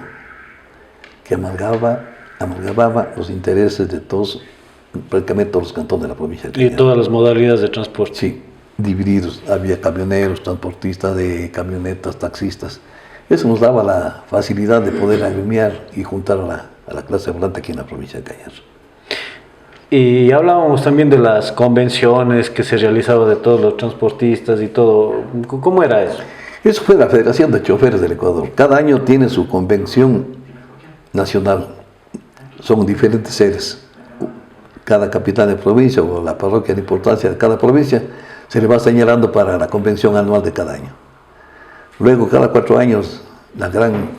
que amalgamaba los intereses de todos, prácticamente todos los cantones de la provincia de Cañar. Y todas las modalidades de transporte. Sí, divididos. Había camioneros, transportistas de camionetas, taxistas. Eso nos daba la facilidad de poder agremiar y juntar a la clase volante aquí en la provincia de Cañar. Y hablábamos también de las convenciones que se realizaban de todos los transportistas y todo. ¿Cómo era eso? Eso fue la Federación de Choferes del Ecuador. Cada año tiene su convención nacional. Son diferentes sedes. Cada capital de provincia o la parroquia de importancia de cada provincia se le va señalando para la convención anual de cada año. Luego, cada 4 años, la gran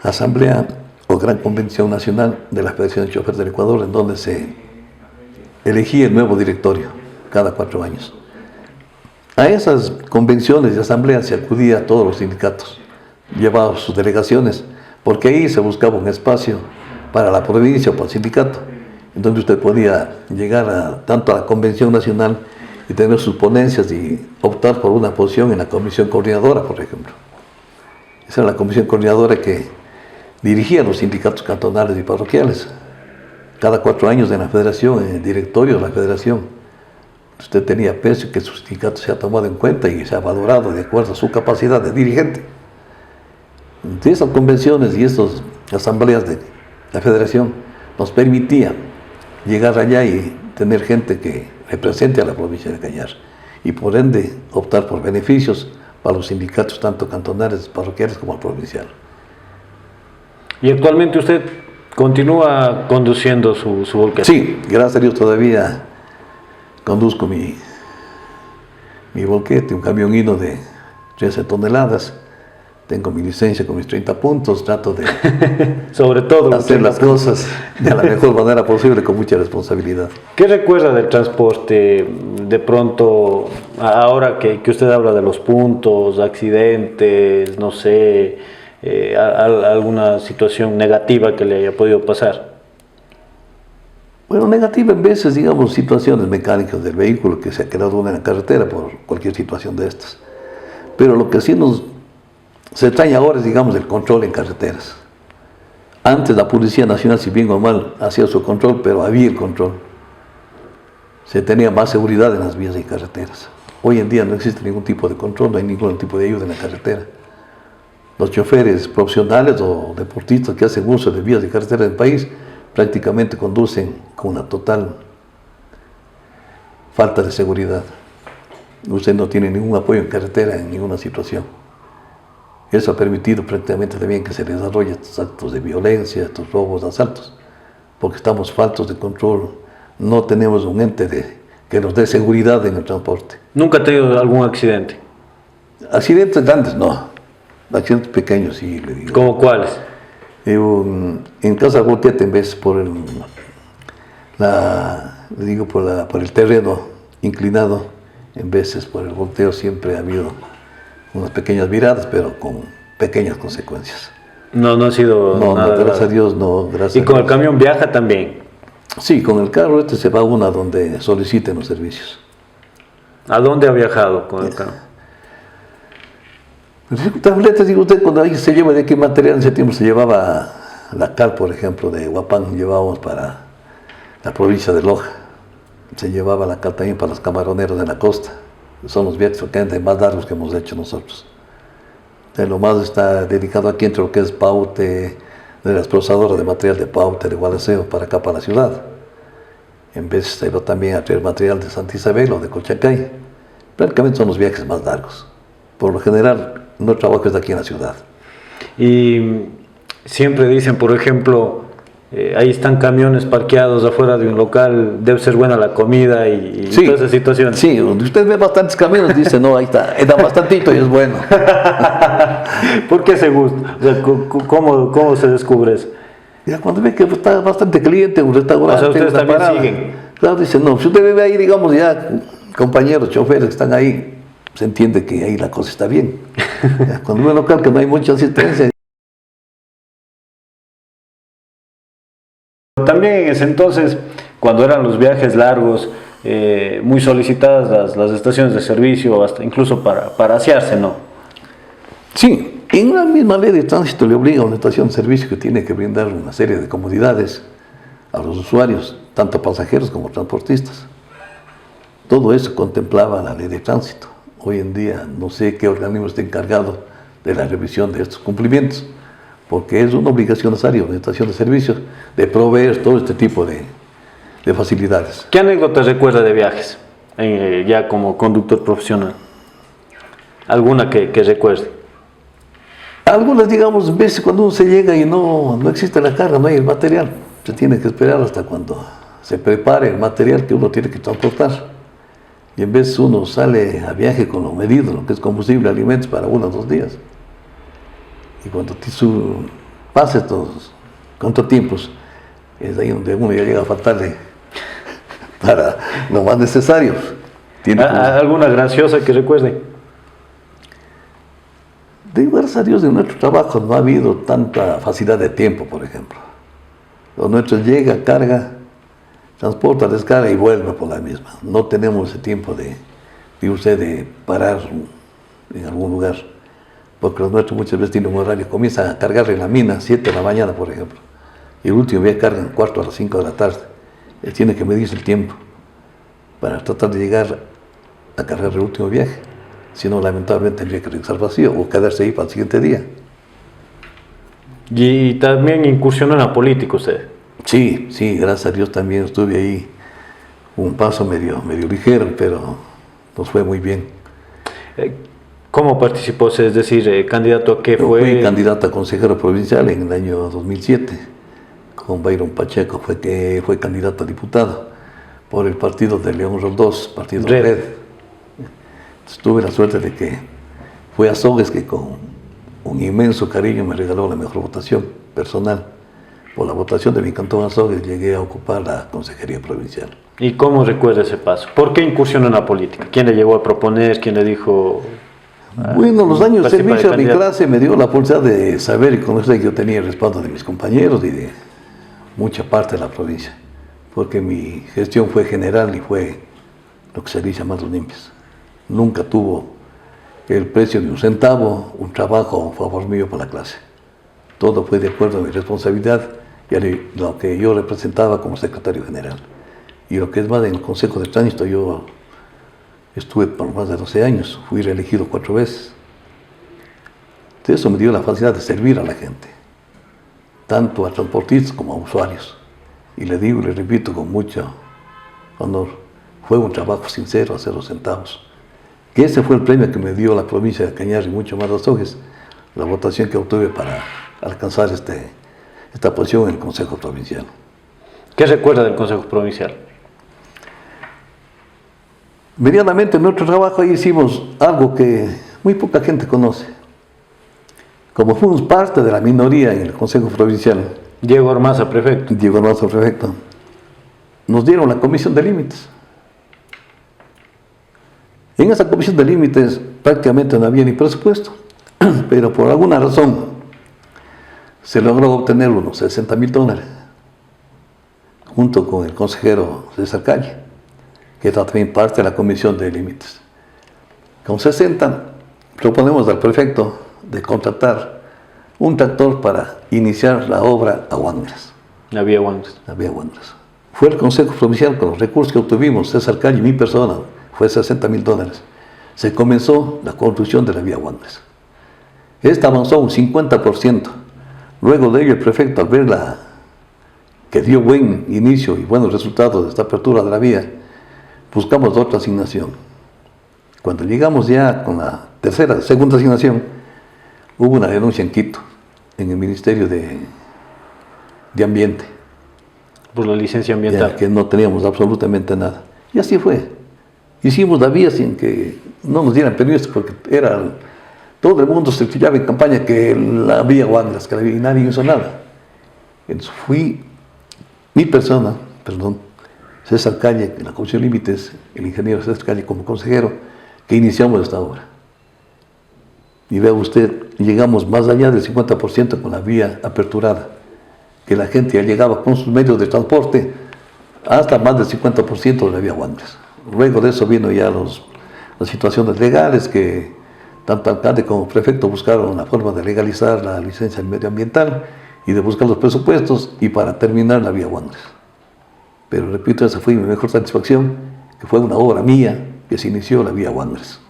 asamblea o gran convención nacional de la Federación de Choferes del Ecuador, en donde se elegía el nuevo directorio cada 4 años. A esas convenciones y asambleas se acudía a todos los sindicatos, llevaban sus delegaciones, porque ahí se buscaba un espacio para la provincia o para el sindicato, en donde usted podía llegar tanto a la convención nacional y tener sus ponencias y optar por una posición en la comisión coordinadora, por ejemplo. Esa era la comisión coordinadora que dirigía los sindicatos cantonales y parroquiales. Cada 4 años en la federación, en el directorio de la federación, usted tenía peso que su sindicato se ha tomado en cuenta y se ha valorado de acuerdo a su capacidad de dirigente. Entonces, esas convenciones y esas asambleas de la federación nos permitían llegar allá y tener gente que represente a la provincia de Cañar y por ende optar por beneficios para los sindicatos tanto cantonales, parroquiales como provincial. ¿Y actualmente usted continúa conduciendo su volquete? Sí, gracias a Dios todavía conduzco mi volquete, un camión hino de 13 toneladas. Tengo mi licencia con mis 30 puntos, trato de sobre todo hacer las cosas de la mejor manera posible con mucha responsabilidad. ¿Qué recuerda del transporte? De pronto, ahora que usted habla de los puntos, accidentes, no sé, alguna situación negativa que le haya podido pasar. Bueno, negativa en veces, digamos, situaciones mecánicas del vehículo que se ha quedado en la carretera por cualquier situación de estas. Pero lo que sí se extraña ahora es, digamos, el control en carreteras. Antes la Policía Nacional, si bien o mal, hacía su control, pero había el control. Se tenía más seguridad en las vías y carreteras. Hoy en día no existe ningún tipo de control, no hay ningún tipo de ayuda en la carretera. Los choferes profesionales o deportistas que hacen uso de vías y carreteras del país prácticamente conducen con una total falta de seguridad. Usted no tiene ningún apoyo en carretera en ninguna situación. Eso ha permitido prácticamente también que se desarrolle estos actos de violencia, estos robos, asaltos, porque estamos faltos de control, no tenemos un ente que nos dé seguridad en el transporte. ¿Nunca ha tenido algún accidente? Accidentes grandes no, accidentes pequeños sí, le digo. ¿Cómo cuáles? En Casa Volquete, en vez por por el terreno inclinado, en veces por el volteo siempre ha habido unas pequeñas viradas, pero con pequeñas consecuencias. No ha sido nada. No, gracias a Dios, no, gracias. ¿Y con el camión viaja también? Sí, con el carro se va uno a donde soliciten los servicios. ¿A dónde ha viajado con el carro? Tabletas, digo usted, cuando ahí se lleva de qué material, en ese tiempo se llevaba la cal, por ejemplo, de Huapán, llevábamos para la provincia de Loja. Se llevaba la cal también para los camaroneros de la costa. Son los viajes más largos que hemos hecho nosotros. Lo más está dedicado aquí entre lo que es Paute, de las procesadoras de material de Paute, de Gualaceo, para acá, para la ciudad. En vez se va también a traer material de Santa Isabel o de Colchacay. Prácticamente son los viajes más largos. Por lo general, no trabajo es de aquí en la ciudad. Y siempre dicen, por ejemplo, ahí están camiones parqueados afuera de un local, debe ser buena la comida y sí, todas esas situaciones. Sí, donde usted ve bastantes camiones, dice, no, ahí está, da bastantito y es bueno. ¿Por qué se gusta? O sea, ¿cómo se descubre eso? Ya cuando ve que está bastante cliente, un restaurante. O sea, ustedes también siguen. Claro, dice, no, si usted ve ahí, digamos, ya compañeros, choferes que están ahí, se entiende que ahí la cosa está bien. Ya, cuando ve un local que no hay mucha asistencia. También en ese entonces, cuando eran los viajes largos, muy solicitadas las estaciones de servicio, hasta incluso para asearse, ¿no? Sí, en la misma ley de tránsito le obliga a una estación de servicio que tiene que brindar una serie de comodidades a los usuarios, tanto pasajeros como transportistas. Todo eso contemplaba la ley de tránsito. Hoy en día no sé qué organismo está encargado de la revisión de estos cumplimientos, porque es una obligación necesaria una estación de servicio de proveer todo este tipo de facilidades. ¿Qué anécdotas recuerda de viajes, ya como conductor profesional? ¿Alguna que recuerde? Algunas, digamos, veces cuando uno se llega y no existe la carga, no hay el material, se tiene que esperar hasta cuando se prepare el material que uno tiene que transportar. Y en vez uno sale a viaje con lo medido, lo que es combustible, alimentos para 1 o 2 días. Y cuando pasa estos contratiempos, es ahí donde uno ya llega a faltarle para lo más necesario. ¿Alguna graciosa que recuerde? Gracias a Dios en nuestro trabajo no ha habido tanta facilidad de tiempo, por ejemplo. Lo nuestro llega, carga, transporta, descarga y vuelve por la misma. No tenemos ese tiempo de parar en algún lugar. porque los nuestros muchas veces tienen un horario, comienzan a cargar en la mina 7 de la mañana, por ejemplo, y el último viaje cargan cuarto a las 5 de la tarde. Él tiene que medirse el tiempo para tratar de llegar a cargar el último viaje, si no, lamentablemente tendría que regresar vacío o quedarse ahí para el siguiente día. Y también incursionó en la política usted. Sí, sí, gracias a Dios también estuve ahí, un paso medio ligero, pero nos fue muy bien. ¿Cómo participó usted? Es decir, ¿candidato a qué Yo fue? fui candidato a consejero provincial en el año 2007, con Byron Pacheco, fue candidato a diputado por el partido de León Roldós, partido Red. Tuve la suerte de que fue Azogues que con un inmenso cariño me regaló la mejor votación personal. Por la votación de mi cantón Azogues llegué a ocupar la consejería provincial. ¿Y cómo recuerda ese paso? ¿Por qué incursionó en la política? ¿Quién le llegó a proponer? ¿Quién le dijo? Bueno, los años de servicio a mi candidato? clase me dio la oportunidad de saber y conocer que yo tenía el respaldo de mis compañeros y de mucha parte de la provincia, porque mi gestión fue general y fue lo que se dice manos limpias. Nunca tuvo el precio de un centavo, un trabajo a favor mío para la clase. Todo fue de acuerdo a mi responsabilidad y a lo que yo representaba como secretario general. Y lo que es más, en el Consejo de Tránsito yo estuve por más de 12 años, fui reelegido 4 veces. Entonces eso me dio la facilidad de servir a la gente, tanto a transportistas como a usuarios. Y le digo y le repito con mucho honor, fue un trabajo sincero a 0 centavos. Que ese fue el premio que me dio la provincia de Cañar y mucho más Azogues, la votación que obtuve para alcanzar esta posición en el Consejo Provincial. ¿Qué recuerda del Consejo Provincial? Medianamente en nuestro trabajo ahí hicimos algo que muy poca gente conoce. Como fuimos parte de la minoría en el Consejo Provincial, Diego Ormaza, prefecto. Diego Ormaza, prefecto, nos dieron la comisión de límites. En esa comisión de límites prácticamente no había ni presupuesto, pero por alguna razón se logró obtener unos $60,000 junto con el consejero César Calle, que era también parte de la comisión de límites. Con 60 proponemos al prefecto de contratar un tractor para iniciar la obra a Huangras. La vía Huangras. La vía Huangras. Fue el Consejo Provincial con los recursos que obtuvimos, César Calle y mi persona, fue $60,000. Se comenzó la construcción de la vía Huangras. Esta avanzó un 50%. Luego de ello el prefecto, al ver que dio buen inicio y buenos resultados de esta apertura de la vía, buscamos otra asignación. Cuando llegamos ya con la segunda asignación, hubo una denuncia en Quito, en el Ministerio de Ambiente. Por la licencia ambiental. Ya que no teníamos absolutamente nada. Y así fue. Hicimos la vía sin que no nos dieran permiso, porque todo el mundo se tiraba en campaña que la vía Huangras, que la vía, y nadie hizo nada. Entonces fui mi persona, César Calle, en la Comisión de Límites, el ingeniero César Calle como consejero, que iniciamos esta obra. Y vea usted, llegamos más allá del 50% con la vía aperturada, que la gente ya llegaba con sus medios de transporte hasta más del 50% de la vía Huangras. Luego de eso vino ya las situaciones legales, que tanto alcalde como prefecto buscaron una forma de legalizar la licencia medioambiental y de buscar los presupuestos y para terminar la vía Huangras. Pero repito, esa fue mi mejor satisfacción, que fue una obra mía que se inició la vía Huangras.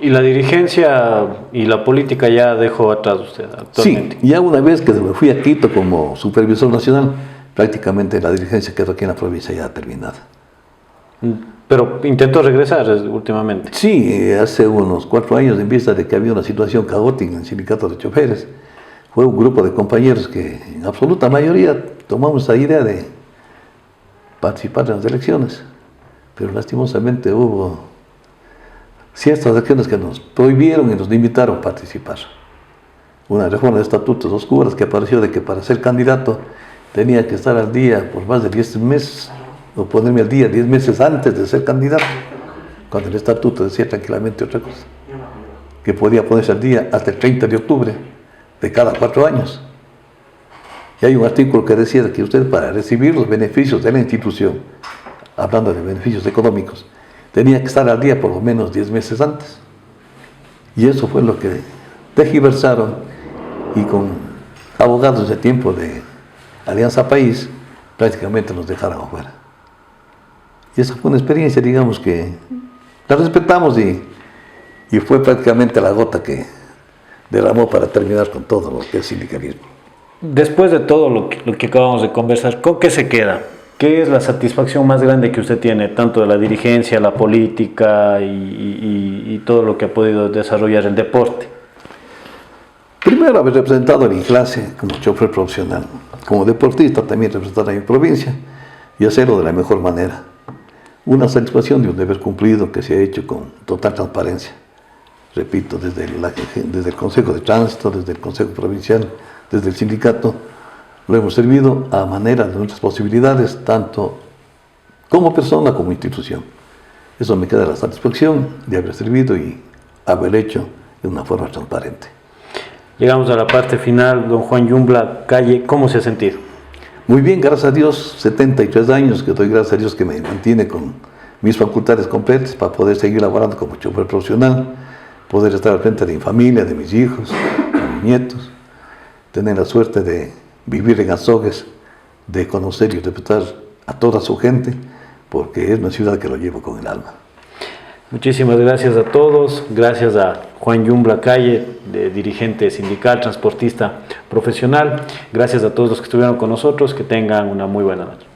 ¿Y la dirigencia y la política ya dejó atrás usted actualmente? Sí, ya una vez que me fui a Quito como supervisor nacional, prácticamente la dirigencia quedó aquí en la provincia ya terminada. Pero intentó regresar últimamente. Sí, hace unos 4 años, en vista de que había una situación caótica en el sindicato de choferes, fue un grupo de compañeros que en absoluta mayoría tomamos la idea de participar en las elecciones, pero lastimosamente hubo ciertas acciones que nos prohibieron y nos limitaron a participar. Una reforma de estatutos oscuras que apareció de que para ser candidato tenía que estar al día por más de 10 meses, o ponerme al día 10 meses antes de ser candidato, cuando el estatuto decía tranquilamente otra cosa, que podía ponerse al día hasta el 30 de octubre de cada 4 años. Y hay un artículo que decía que usted, para recibir los beneficios de la institución, hablando de beneficios económicos, tenía que estar al día por lo menos 10 meses antes. Y eso fue lo que tergiversaron y con abogados de tiempo de Alianza País prácticamente nos dejaron afuera. Y esa fue una experiencia, digamos, que la respetamos y fue prácticamente la gota que derramó para terminar con todo lo que es sindicalismo. Después de todo lo que acabamos de conversar, ¿con qué se queda? ¿Qué es la satisfacción más grande que usted tiene, tanto de la dirigencia, la política y todo lo que ha podido desarrollar el deporte? Primero, haber representado a mi clase como chofer profesional, como deportista también representar a mi provincia y hacerlo de la mejor manera. Una satisfacción de un deber cumplido que se ha hecho con total transparencia. Repito, desde el Consejo de Tránsito, desde el Consejo Provincial, desde el sindicato, lo hemos servido a manera de nuestras posibilidades, tanto como persona como institución. Eso me queda la satisfacción de haber servido y haber hecho de una forma transparente. Llegamos a la parte final, don Juan Yumbla Calle, ¿cómo se ha sentido? Muy bien, gracias a Dios, 73 años que doy gracias a Dios que me mantiene con mis facultades completas para poder seguir laborando como chofer profesional, poder estar al frente de mi familia, de mis hijos, de mis nietos, tener la suerte de vivir en Azogues, de conocer y respetar a toda su gente, porque es una ciudad que lo llevo con el alma. Muchísimas gracias a todos, gracias a Juan Yumbla Calle, dirigente sindical, transportista profesional, gracias a todos los que estuvieron con nosotros, que tengan una muy buena noche.